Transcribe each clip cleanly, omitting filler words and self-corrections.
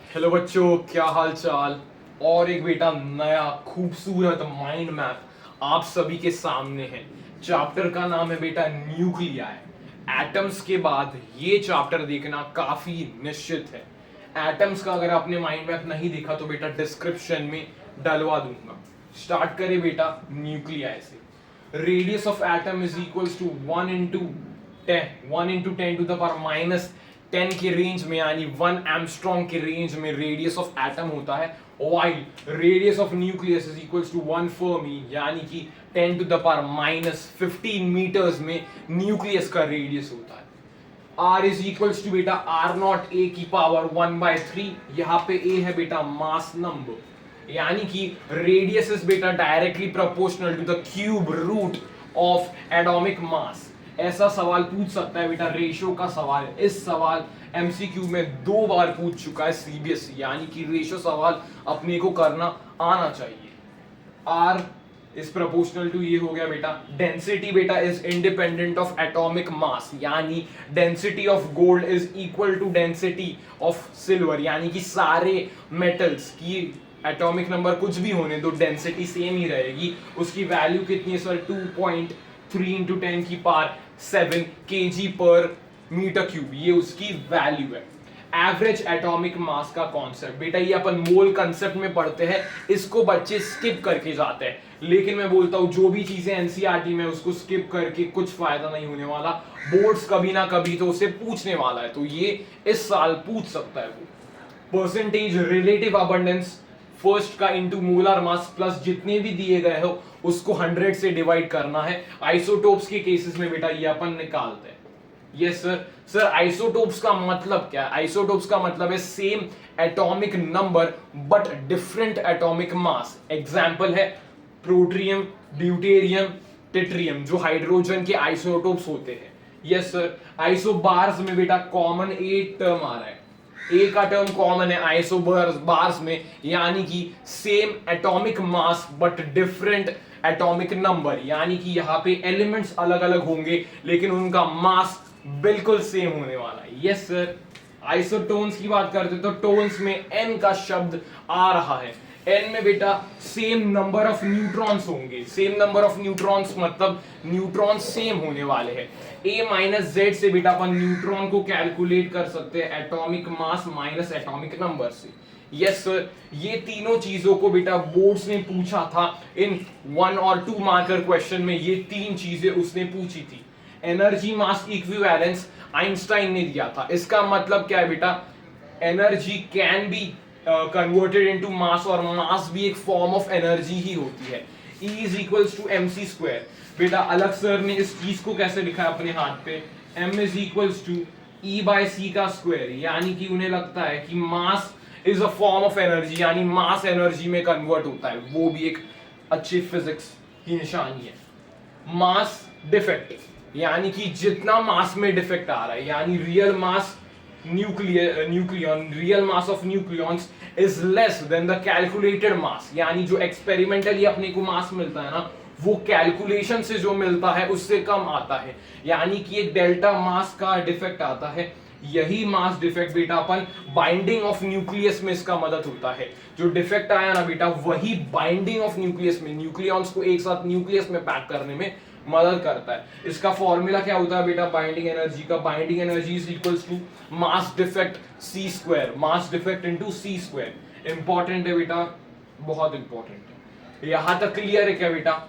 Hello बच्चों, क्या हाल चाल। और एक बेटा नया खूबसूरत माइंड मैप आप सभी के सामने है। चैप्टर का नाम है बेटा न्यूक्लियाई। एटम्स के बाद ये चैप्टर देखना काफी निश्चित है। एटम्स का अगर आपने माइंड मैप नहीं देखा तो बेटा डिस्क्रिप्शन में डलवा दूंगा। स्टार्ट करें बेटा न्यूक्लियाई से। Radius of atom is equals to 1 into 10 के रेंज में, यानी 1 एंगस्ट्रॉम के रेंज में रेडियस ऑफ एटम होता है। While radius of nucleus is equals to 1 fermi, यानी कि 10⁻⁻15 मीटर्स में न्यूक्लियस का रेडियस होता है। R इज इक्वल्स टू बेटा R0 a⁻⁰ यहाँ पे A है बेटा मास नंबर, यानी कि रेडियस इज बेटा directly proportional to the cube root of atomic mass. ऐसा सवाल पूछ सकता है बेटा, रेशो का सवाल। इस सवाल एमसीक्यू में 2 बार पूछ चुका है सीबीएसई, यानी कि रेशो सवाल अपने को करना आना चाहिए। R इज प्रोपोर्शनल टू, ये हो गया बेटा। डेंसिटी बेटा is independent of atomic mass, यानी density of gold is equal to density of silver, यानी कि सारे मेटल्स की एटॉमिक नंबर कुछ भी होने दो, डेंसिटी सेम ही रहेगी। उसकी वैल्यू कितनी है सर? 2.3 into 10⁻⁷ kg पर मीटर क्यूब, ये उसकी वैल्यू है। एवरेज एटॉमिक मास का कॉन्सेप्ट बेटा ये अपन मोल कंसेप्ट में पढ़ते हैं, इसको बच्चे स्किप करके जाते हैं। लेकिन मैं बोलता हूं जो भी चीजें एनसीईआरटी में उसको स्किप करके कुछ फायदा नहीं होने वाला। बोर्ड्स कभी ना कभी तो उसे पूछने वाला है, तो ये इस साल पूछ सकता है वो। परसेंटेज रिलेटिव अबंडेंस फर्स्ट का इंटू मोलर मास प्लस जितने भी दिए गए हो उसको 100 से डिवाइड करना है। आइसोटोप्स के केसेस में बेटा ये अपन निकालते हैं। Yes sir. सर आइसोटोप्स का मतलब क्या है? आइसोटोप्स का मतलब है same atomic number but different atomic mass. Example है प्रोट्रियम, ड्यूटेरियम, टिट्रियम, जो हाइड्रोजन के आइसोटोप्स होते हैं। Yes sir. आइसोबार्स में बेटा कॉमन एक टर्म आ रहा है, ए का टर्म कॉमन है आइसोबार्स में, यानी कि same atomic mass but different atomic number, यानी कि यहाँ पे एलिमेंट्स अलग अलग होंगे लेकिन उनका मास बिल्कुल सेम होने वाला है। Yes sir. आइसोटोन्स की बात करते तो टोन्स में एन का शब्द आ रहा है। एन में बेटा सेम नंबर ऑफ न्यूट्रॉन्स होंगे। सेम नंबर ऑफ न्यूट्रॉन्स मतलब न्यूट्रॉन सेम होने वाले हैं। A-Z से बेटा अपन न्यूट्रॉन को कैलकुलेट कर सकते हैं atomic mass minus atomic number से। Yes sir. ये तीनों चीजों को बेटा बोर्ड्स ने पूछा था इन 1 और 2 मार्कर क्वेश्चन में, ये 3 चीजें उसने पूछी थी। एनर्जी मास इक्विवेलेंस आइंस्टाइन ने दिया था। इसका मतलब क्या है बेटा? Energy can be converted into mass, और मास भी एक फॉर्म ऑफ एनर्जी ही होती है। E is equals to mc square. बेटा अलग सर ने इस चीज को कैसे लिखा है अपने हाथ पे? m is equals to E/c का स्क्वायर, यानी कि उन्हें लगता है कि mass is a form of energy, यानी मास एनर्जी में कन्वर्ट होता है। वो भी एक अच्छी फिजिक्स की निशानी है। मास डिफेक्ट, यानी कि जितना मास में डिफेक्ट आ रहा है, यानी real mass nucleon real mass of nucleons is less than the calculated mass, यानी जो एक्सपेरिमेंटली अपने को मास मिलता है ना, वो कैलकुलेशन से जो मिलता है उससे कम आता है, यानी कि एक डेल्टा मास का डिफेक्ट आता है। यही मास डिफेक्ट बेटा अपन बाइंडिंग ऑफ न्यूक्लियस में इसका मदद होता है। जो डिफेक्ट आया ना बेटा, वही बाइंडिंग ऑफ न्यूक्लियस में, न्यूक्लियॉन्स को एक साथ न्यूक्लियस में पैक करने में मदद करता है। इसका फॉर्मूला क्या होता है बेटा बाइंडिंग एनर्जी का? Binding energy is equals to mass defect C square, mass defect into C square. Important है बेटा, बहुत इंपॉर्टेंट है। यहां तक क्लियर है क्या बेटा?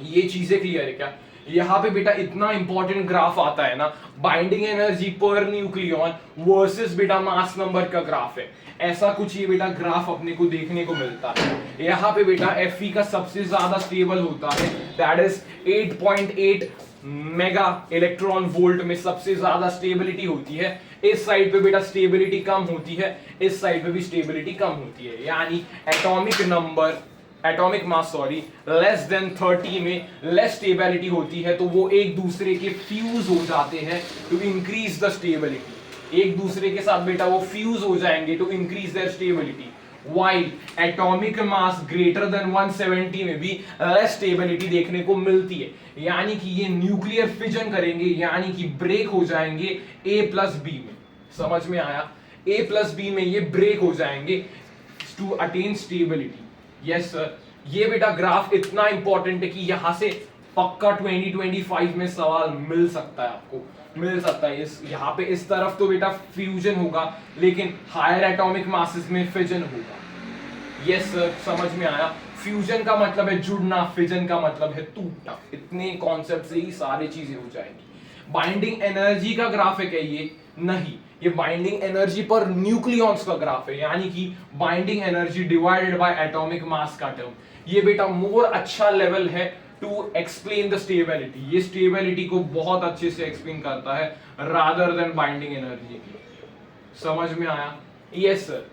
ये चीजें क्लियर है क्या? यहां पे बेटा इतना इंपॉर्टेंट ग्राफ आता है ना, बाइंडिंग एनर्जी पर न्यूक्लियॉन वर्सेस बेटा मास नंबर का ग्राफ है। ऐसा कुछ ये बेटा ग्राफ अपने को देखने को मिलता है। यहाँ पे बेटा Fe का सबसे ज्यादा स्टेबल होता है, that is 8.8 mega electron volt में सबसे ज्यादा स्टेबिलिटी होती है। इस साइड पे बेटा स्टेबिलिटी कम होती है, इस साइड पे भी स्टेबिलिटी कम होती है, यानी एटॉमिक मास लेस देन 30 में लेस स्टेबिलिटी होती है, तो वो एक दूसरे के फ्यूज हो जाते हैं टू इंक्रीज द स्टेबिलिटी। एक दूसरे के साथ बेटा वो फ्यूज हो जाएंगे to increase their stability. While atomic mass greater than 170 में भी लेस स्टेबिलिटी देखने को मिलती है, यानी कि ये न्यूक्लियर फिजन करेंगे, यानी कि ब्रेक हो जाएंगे A प्लस बी में। समझ में आया? ए प्लस बी में ये ब्रेक हो जाएंगे to attain stability. Yes sir, ये बेटा ग्राफ इतना इंपॉर्टेंट है कि यहां से पक्का 2025 में सवाल मिल सकता है, आपको मिल सकता है। इस यहाँ पे इस तरफ तो बेटा फ्यूजन होगा, लेकिन हायर एटॉमिक मासेस में फिजन होगा। यस सर, समझ में आया। फ्यूजन का मतलब है जुड़ना, फिजन का मतलब है टूटना। इतने कॉन्सेप्ट से ही सारी चीजें हो जाएंगी। बाइंडिंग एनर्जी का ग्राफिक है ये? नहीं, ये बाइंडिंग एनर्जी पर न्यूक्लियॉन्स का ग्राफ है, यानी कि binding energy divided by atomic mass का टर्म। ये बेटा मोर अच्छा लेवल है टू एक्सप्लेन द स्टेबिलिटी। ये स्टेबिलिटी को बहुत अच्छे से एक्सप्लेन करता है रादर देन बाइंडिंग एनर्जी। समझ में आया? यस सर,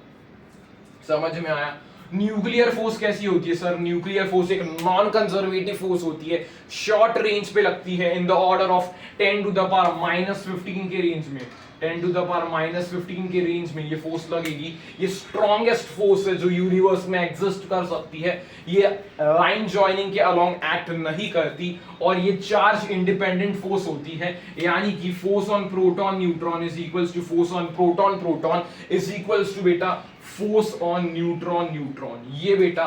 समझ में आया। न्यूक्लियर फोर्स कैसी होती है सर? न्यूक्लियर फोर्स एक नॉन कंजर्वेटिव फोर्स होती है, शॉर्ट रेंज पे लगती है, in the order of 10 to the power -15 के रेंज में। 10 टू द पावर -15 के रेंज में ये फोर्स लगेगी। ये स्ट्रॉन्गेस्ट फोर्स है जो यूनिवर्स में एग्जिस्ट कर सकती है। ये लाइन जॉइनिंग के अलोंग एक्ट नहीं करती, और ये चार्ज इंडिपेंडेंट फोर्स होती है, यानी कि force on proton neutron is equals to force on proton proton is equals to बेटा फोर्स ऑन न्यूट्रॉन न्यूट्रॉन। ये बेटा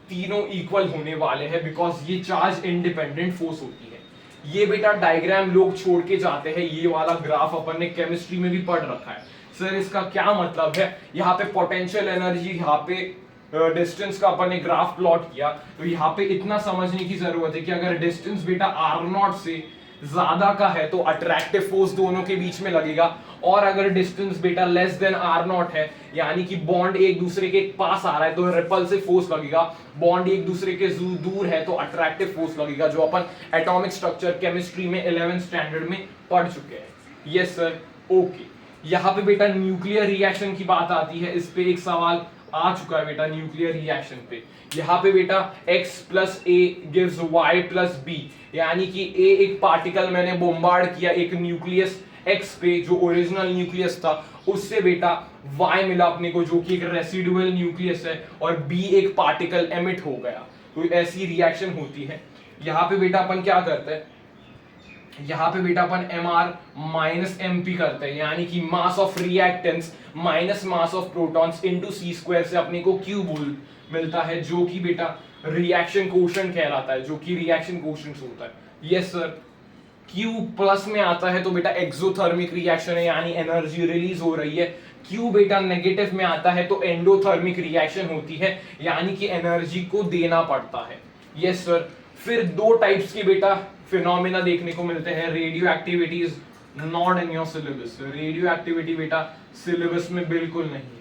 तीनों इक्वल होने वाले हैं बिकॉज ये चार्ज इंडिपेंडेंट फोर्स होती है। ये बेटा डायग्राम लोग छोड़ के जाते हैं, ये वाला ग्राफ अपन ने केमिस्ट्री में भी पढ़ रखा है। सर इसका क्या मतलब है? यहाँ पे पोटेंशियल एनर्जी, यहाँ पे डिस्टेंस का अपन ने ग्राफ प्लॉट किया, तो यहाँ पे इतना समझने की जरूरत है कि अगर डिस्टेंस बेटा r0 से ज्यादा का है तो अट्रैक्टिव फोर्स दोनों के बीच में लगेगा, और अगर डिस्टेंस बेटा लेस देन r0 है, यानी कि बॉन्ड एक दूसरे के पास आ रहा है, तो रिपल्सिव फोर्स लगेगा। बॉन्ड एक दूसरे के दूर है तो अट्रैक्टिव फोर्स लगेगा, जो अपन एटॉमिक स्ट्रक्चर केमिस्ट्री में 11th स्टैंडर्ड में पढ़ चुके हैं। Yes sir, okay. यहाँ पे बेटा न्यूक्लियर रिएक्शन की बात आती है, इस पे एक सवाल आ चुका है बेटा न्यूक्लियर रिएक्शन पे। यहाँ पे बेटा x plus A gives y plus B, यानी कि a एक पार्टिकल मैंने बोम्बार्ड किया एक न्यूक्लियस x पे जो ओरिजिनल न्यूक्लियस था, उससे बेटा y मिला अपने को जो कि एक रेसिडुअल न्यूक्लियस है, और b एक पार्टिकल एमिट हो गया। तो ऐसी रिएक्शन होती है। यहाँ पे बेटा अपन क्या करते हैं? यहाँ पे बेटा अपन mr माइनस mp करते हैं, यानी कि mass of reactance minus mass of protons into c square से अपने को q बोल मिलता है, जो कि बेटा रिएक्शन कोशेंट कहलाता है, जो कि रिएक्शन कोशेंट होता है। यस सर, Q प्लस में आता है तो बेटा एक्सोथर्मिक रिएक्शन है, यानी एनर्जी रिलीज हो रही है। Q बेटा नेगेटिव में आता है तो एंडोथर्मिक रिएक्शन होती है, यानी कि एनर्जी को देना पड़ता है। यस सर, फिर दो टाइप्स की बेटा फिनोमेना देखने को मिलते हैं। Radio activity is not in your syllabus. Radio activity बेटा सिलेबस में बिल्कुल नहीं है।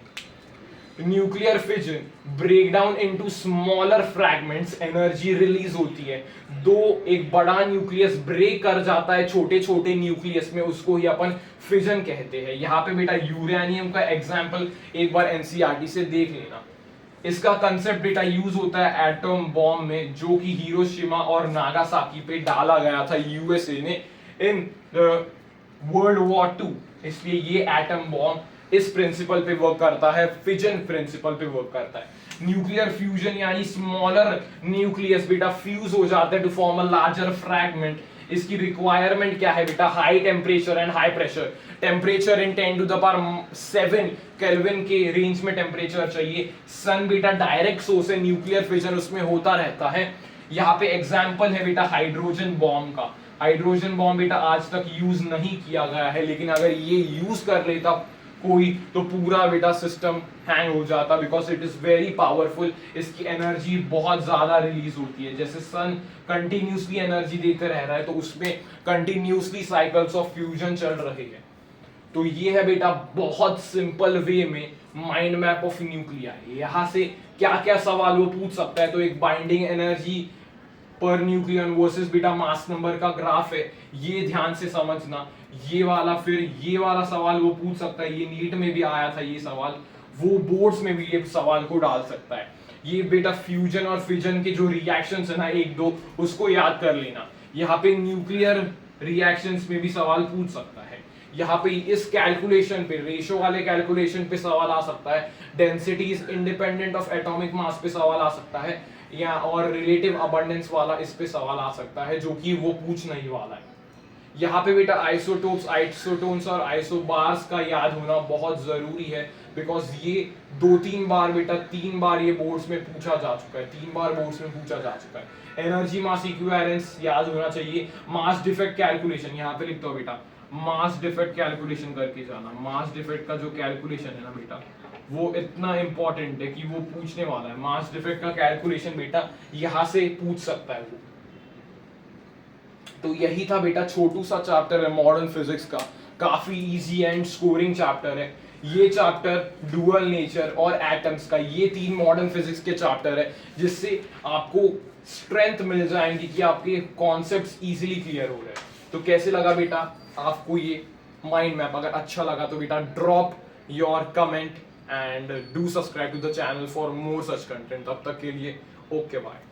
Nuclear fission, breakdown into smaller fragments, energy release होती है। दो एक बड़ा न्यूक्लियस ब्रेक कर जाता है छोटे छोटे न्यूक्लियस में, उसको ही अपन फिजन कहते हैं। यहाँ पे बेटा यूरेनियम का एग्जाम्पल एक बार एनसीईआरटी से देख लेना। इसका कंसेप्ट बेटा यूज होता है एटम बॉम्ब में, जो कि हिरोशिमा और नागासाकी पे डाला गया था यूएसए ने इन वर्ल्ड वॉर 2। इसलिए ये एटम बॉम्ब इस प्रिंसिपल पे वर्क करता है, फिजन प्रिंसिपल पे वर्क करता है। न्यूक्लियर फ्यूजन यानी स्मॉलर न्यूक्लियस बेटा फ्यूज हो जाता है to form a larger fragment. इसकी रिक्वायरमेंट क्या है बेटा? High temperature and high pressure. Temperature in 10 to the power 7 kelvin के रेंज में टेम्परेचर चाहिए। सन बेटा डायरेक्ट सोर्स है, न्यूक्लियर फिजन उसमें होता रहता है। यहाँ पे एग्जाम्पल है बेटा हाइड्रोजन बॉम्ब का। हाइड्रोजन बॉम्ब बेटा आज तक यूज नहीं किया गया है, लेकिन अगर ये यूज कर लेता कोई तो पूरा बेटा सिस्टम हैंग हो जाता, because it is very powerful. इसकी एनर्जी बहुत ज्यादा रिलीज होती है। जैसे सन कंटिन्यूसली एनर्जी देते रह रहा है, तो उसमें कंटिन्यूसली साइकिल्स ऑफ फ्यूजन चल रहे हैं। तो ये है बेटा बहुत सिंपल वे में माइंड मैप ऑफ न्यूक्लियर। यहाँ से क्या क्या सवाल वो पूछ सकता है? तो एक binding energy per nucleon versus बेटा मास नंबर का ग्राफ है, ये ध्यान से समझना। ये वाला फिर ये वाला सवाल वो पूछ सकता है, ये नीट में भी आया था ये सवाल, वो बोर्ड्स में भी ये सवाल को डाल सकता है। ये बेटा फ्यूजन और फिजन के जो रिएक्शंस है ना एक दो, उसको याद कर लेना। यहाँ पे न्यूक्लियर रिएक्शंस में भी सवाल पूछ सकता है। यहाँ पे इस कैलकुलेशन पे, रेशो वाले कैलकुलेशन पे सवाल आ सकता है। Density is independent of atomic मास पे सवाल आ सकता है, या और रिलेटिव अबंडेंस वाला इस पे सवाल आ सकता है, जो कि वो पूछने ही वाला है। यहाँ पे बेटा आइसोटोप्स, आइसोटोन्स और आइसोबार्स का याद होना बहुत जरूरी है, बिकॉज ये 2-3 बार बेटा 3 बार ये बोर्ड्स में पूछा जा चुका है, 3 बार बोर्ड्स में पूछा जा चुका है। एनर्जी मास इक्विवेलेंस याद होना चाहिए। मास डिफेक्ट कैलकुलेशन यहाँ पे लिखता हूँ बेटा, मास डिफेक्ट कैलकुलेशन करके जाना। मास डिफेक्ट का जो कैलकुलेशन है ना बेटा, वो इतना इंपॉर्टेंट है कि वो पूछने वाला है। मास डिफेक्ट का कैलकुलेशन बेटा यहाँ से पूछ सकता है वो। तो यही था बेटा छोटू सा चैप्टर है मॉडर्न फिजिक्स का, काफी इजी एंड स्कोरिंग चैप्टर है ये चैप्टर। डुअल नेचर और एटम्स का, ये 3 मॉडर्न फिजिक्स के चैप्टर है, जिससे आपको स्ट्रेंथ मिल जाएंगी कि आपके कॉन्सेप्ट्स इजीली क्लियर हो रहे हैं। तो कैसे लगा बेटा आपको ये माइंड मैप? अगर अच्छा लगा तो बेटा drop your comment and do subscribe to the channel for more such content. तब तक के लिए ओके बाय।